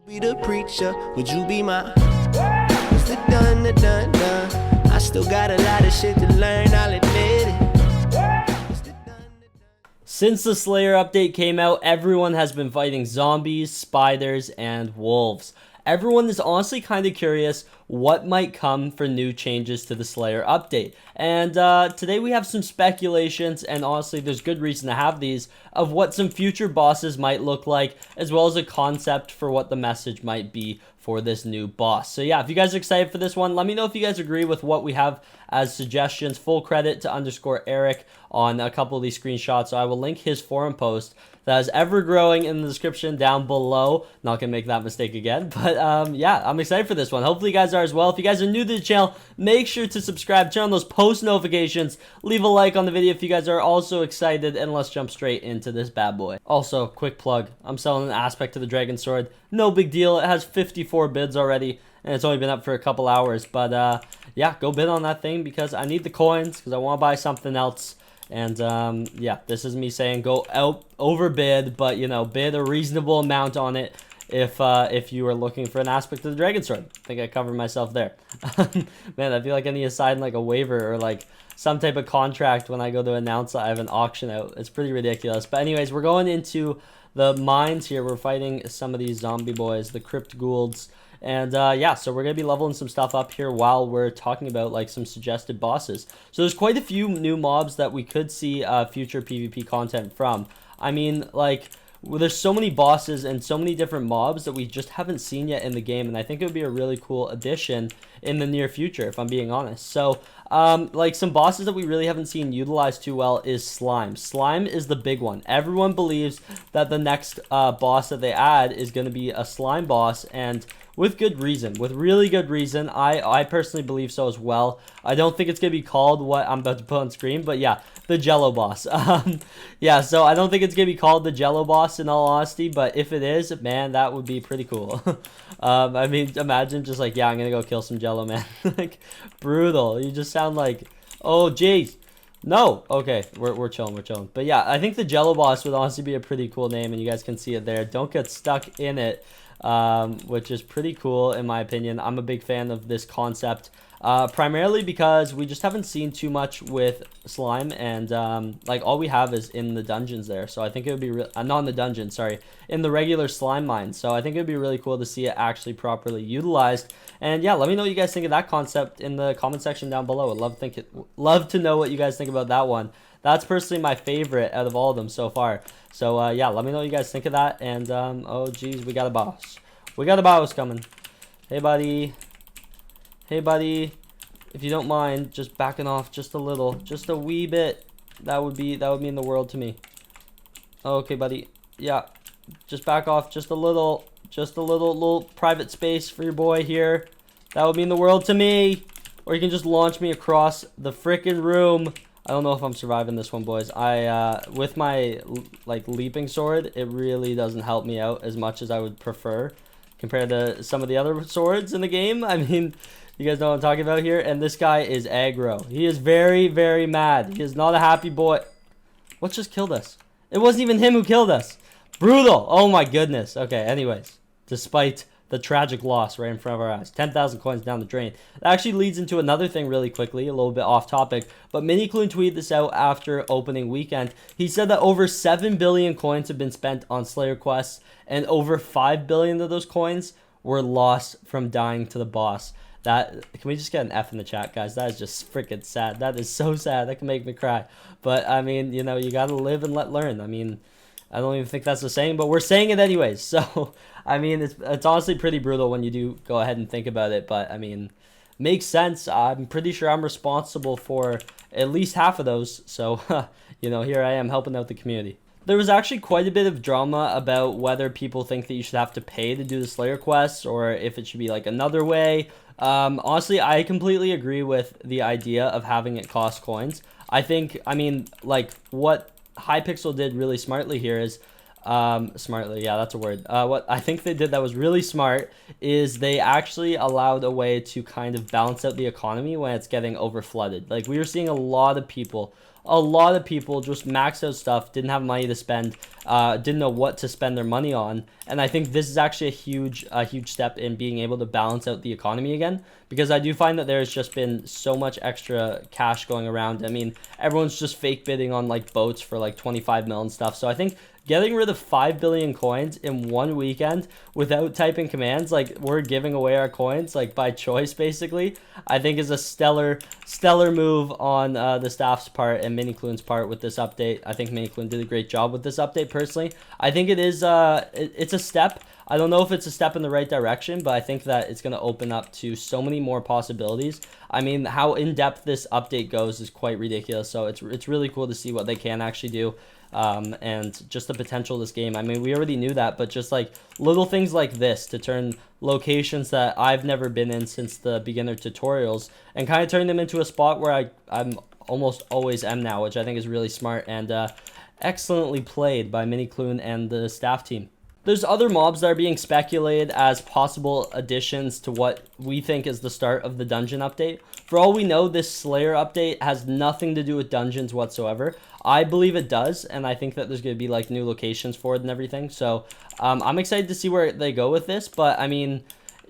Be the preacher, would you be my? It's the done, the done, done. I still got a lot of shit to learn, I'll admit it. Since the Slayer update came out, everyone has been fighting zombies, spiders, and wolves. Everyone is honestly kind of curious what might come for new changes to the Slayer update. And today we have some speculations, and honestly there's good reason to have these, of what some future bosses might look like, as well as a concept for what the message might be for this new boss. So yeah, if you guys are excited for this one, let me know if you guys agree with what we have as suggestions. Full credit to _Eric on a couple of these screenshots. So I will link his forum post that is ever growing in the description down below. Not gonna make that mistake again, but yeah, I'm excited for this one. Hopefully you guys are as well. If you guys are new to the channel, make sure to subscribe, turn on those post notifications, leave a like on the video if you guys are also excited, and let's jump straight into this bad boy. Also, quick plug, I'm selling an aspect to the Dragon Sword. No big deal, it has 54 bids already, and it's only been up for a couple hours, but yeah, go bid on that thing because I need the coins, because I want to buy something else. And yeah, this is me saying go out overbid, but you know, bid a reasonable amount on it if you are looking for an aspect of the Dragon Sword. I think I covered myself there. Man, I feel like I need to sign like a waiver or like some type of contract when I go to announce that I have an auction out. It's pretty ridiculous. But anyways, we're going into the mines here. We're fighting some of these zombie boys, the Crypt Goulds. And yeah, so we're going to be leveling some stuff up here while we're talking about like some suggested bosses. So there's quite a few new mobs that we could see future PvP content from. I mean, like, well, there's so many bosses and so many different mobs that we just haven't seen yet in the game, and I think it would be a really cool addition in the near future, if I'm being honest. So like some bosses that we really haven't seen utilized too well is slime. Slime is the big one. Everyone believes that the next boss that they add is going to be a slime boss, and with good reason, with really good reason. I personally believe so as well. I don't think it's going to be called what I'm about to put on screen, but yeah, the Jello boss. Yeah, so I don't think it's going to be called the Jello boss in all honesty, but if it is, man, that would be pretty cool. I mean, imagine just like, yeah, I'm going to go kill some Jello, man. Like, brutal. You just sound like, oh, jeez. No. Okay, we're chilling, we're chilling. But yeah, I think the Jello boss would honestly be a pretty cool name, and you guys can see it there. Don't get stuck in it. Which is pretty cool in my opinion. I'm a big fan of this concept, primarily because we just haven't seen too much with slime, and like all we have is in the dungeons there. So I think it would be not in the dungeon, sorry, in the regular slime mine. So I think it would be really cool to see it actually properly utilized. And yeah, let me know what you guys think of that concept in the comment section down below. I'd love to know what you guys think about that one. That's personally my favorite out of all of them so far. So yeah, let me know what you guys think of that. And oh geez, we got a boss. We got a boss coming. Hey buddy. Hey buddy. If you don't mind just backing off just a little, just a wee bit, that would mean the world to me. Okay buddy. Yeah. Just back off just a little private space for your boy here. That would mean the world to me. Or you can just launch me across the frickin' room. I don't know if I'm surviving this one, boys. With my like leaping sword, it really doesn't help me out as much as I would prefer compared to some of the other swords in the game. I mean, you guys know what I'm talking about here. And this guy is aggro. He is very, very mad. He is not a happy boy. What just killed us? It wasn't even him who killed us. Brutal. Oh my goodness. Okay, anyways, despite the tragic loss right in front of our eyes, 10,000 coins down the drain. That actually leads into another thing really quickly, a little bit off topic, but Minikloon tweeted this out after opening weekend. He said that over 7 billion coins have been spent on Slayer quests, and over 5 billion of those coins were lost from dying to the boss. Can we just get an F in the chat, guys? That is just freaking sad. That is so sad. That can make me cry. But I mean, you know, you gotta live and let learn. I mean, I don't even think that's the saying, but we're saying it anyways. So, I mean, it's honestly pretty brutal when you do go ahead and think about it. But, I mean, makes sense. I'm pretty sure I'm responsible for at least half of those. So, you know, here I am helping out the community. There was actually quite a bit of drama about whether people think that you should have to pay to do the Slayer quests or if it should be like another way. Honestly, I completely agree with the idea of having it cost coins. I mean, like what Hypixel did really smartly here is Smartly, yeah, that's a word. What I think they did that was really smart is they actually allowed a way to kind of balance out the economy when it's getting over flooded. Like, we were seeing a lot of people just maxed out stuff, didn't have money to spend, didn't know what to spend their money on. And I think this is actually a huge step in being able to balance out the economy again, because I do find that there's just been so much extra cash going around. I mean, everyone's just fake bidding on like boats for like 25 mil and stuff. So I think getting rid of 5 billion coins in one weekend without typing commands, like we're giving away our coins like by choice basically, I think is a stellar move on the staff's part and Minikloon's part with this update. I think Minikloon did a great job with this update personally. I think it is it's a step. I don't know if it's a step in the right direction, but I think that it's going to open up to so many more possibilities. I mean, how in-depth this update goes is quite ridiculous, so it's really cool to see what they can actually do. And just the potential of this game. I mean, we already knew that, but just like little things like this to turn locations that I've never been in since the beginner tutorials and kind of turn them into a spot where I'm almost always am now, which I think is really smart and excellently played by Minikloon and the staff team. There's other mobs that are being speculated as possible additions to what we think is the start of the dungeon update. For all we know, this Slayer update has nothing to do with dungeons whatsoever. I believe it does, and I think that there's going to be like new locations for it and everything. So I'm excited to see where they go with this, but I mean,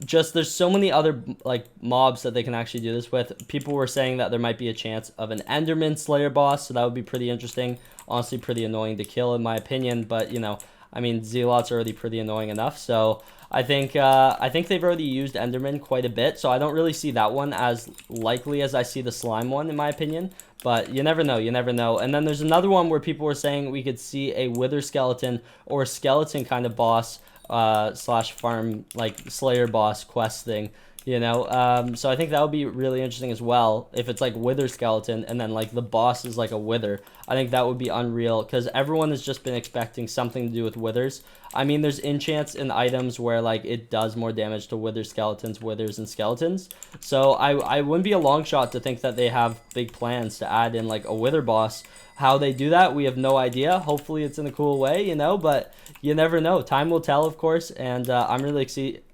just there's so many other like mobs that they can actually do this with. People were saying that there might be a chance of an Enderman Slayer boss, so that would be pretty interesting. Honestly, pretty annoying to kill in my opinion, but you know, I mean, Zealots are already pretty annoying enough, so I think they've already used Enderman quite a bit, so I don't really see that one as likely as I see the slime one, in my opinion. But you never know, you never know. And then there's another one where people were saying we could see a Wither Skeleton or a skeleton kind of boss slash farm, like Slayer boss quest thing. You know, so I think that would be really interesting as well if it's like Wither Skeleton and then like the boss is like a Wither. I think that would be unreal because everyone has just been expecting something to do with Withers. I mean, there's enchants in items where like it does more damage to Wither Skeletons, Withers, and Skeletons. So I wouldn't be a long shot to think that they have big plans to add in like a Wither boss. How they do that, we have no idea. Hopefully it's in a cool way, you know, but you never know. Time will tell, of course, and I'm really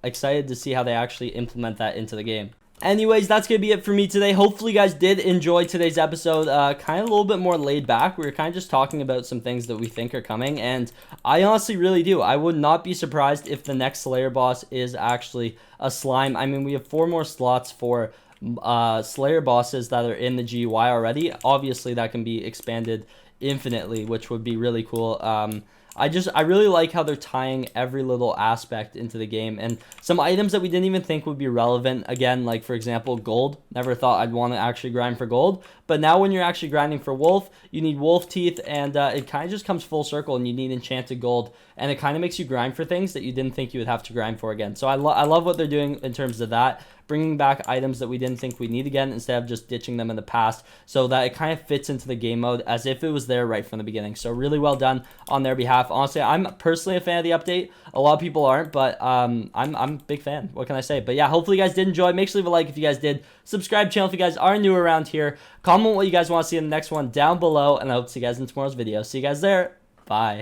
excited to see how they actually implement that into the game. Anyways, that's going to be it for me today. Hopefully you guys did enjoy today's episode. Kind of a little bit more laid back. We were kind of just talking about some things that we think are coming, and I honestly really do. I would not be surprised if the next Slayer boss is actually a slime. I mean, we have 4 more slots for Slayer bosses that are in the GUI already. Obviously that can be expanded infinitely, which would be really cool. I really like how they're tying every little aspect into the game, and some items that we didn't even think would be relevant, again, like for example gold. Never thought I'd want to actually grind for gold, but now when you're actually grinding for wolf, you need wolf teeth, and it kind of just comes full circle, and you need enchanted gold, and it kind of makes you grind for things that you didn't think you would have to grind for again. So I love what they're doing in terms of that, bringing back items that we didn't think we'd need again instead of just ditching them in the past, so that it kind of fits into the game mode as if it was there right from the beginning. So really well done on their behalf. Honestly, I'm personally a fan of the update. A lot of people aren't, but I'm a big fan. What can I say? But yeah, hopefully you guys did enjoy. Make sure to leave a like if you guys did. Subscribe channel if you guys are new around here. Comment what you guys want to see in the next one down below, and I hope to see you guys in tomorrow's video. See you guys there. Bye.